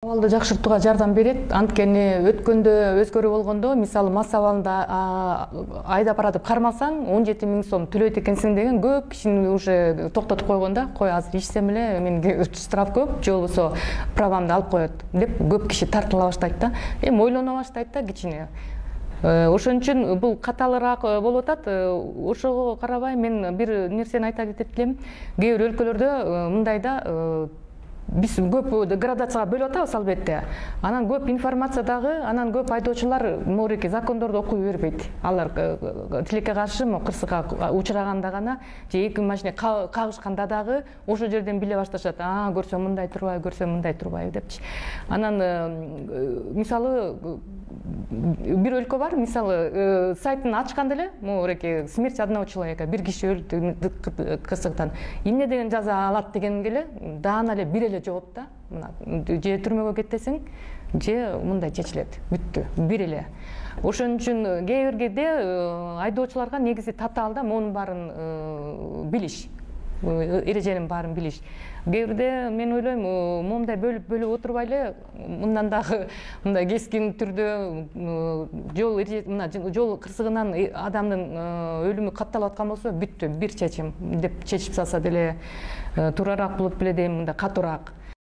Абалды жакшыртууга жардам берет. Анткени өткөндө өзгөрүү болгондо, мисалы мас абалында айдап баратып кармалсаң 17 000 сом төлөйт экенсиң деген көп кишини уже токтотуп койгон да. Кой азыр ичсем эле менин штраф көп, же болбосо правамды алып коет деп көп киши тартыла баштайт да. Ойлоно баштайт да кичине. Ошон үчүн бул каталыраак болуп атат. Ошого карабай мен бир нерсени айта кетет элем. Кээ бир өлкөлөрдө мындайда биз көп градацияга бөлүп атабыз албетте. Анан көп информация дагы, анан көп айдоочулар моореки закондорду окуй бербейт. Алар тилекке каршы кырсыкка учураганда гана же эки машина кагышканда дагы ошол жерден биле башташат. Көрсөм мындай турбайбы, көрсөм мындай турбайбы депчи. Анан мисалы бир өлкө бар, мисалы сайтын ачканда эле моореки смерть одного человека, бир киши өлдү кырсыктан. Эмне деген жаза алат дегенге эле даана эле бир эле жооп да. Же түрмөгө кетесиң, же мындай чечилет. Бүттү, бир эле. Ошон үчүн кээ бир кезде айдоочуларга негизи татаал да, монун баарын билиш. Эреженин баарын билиш. Кээ бирде мен ойлойм, момундай бөлүп отурбай эле мындан дагы мындай кескин түрдө жол кырсыгынан адамдын өлүмү катталып аткан болсо бүттү, бир чечим деп чечип салса деле туурараак болот беле дейм, мындай катуураак.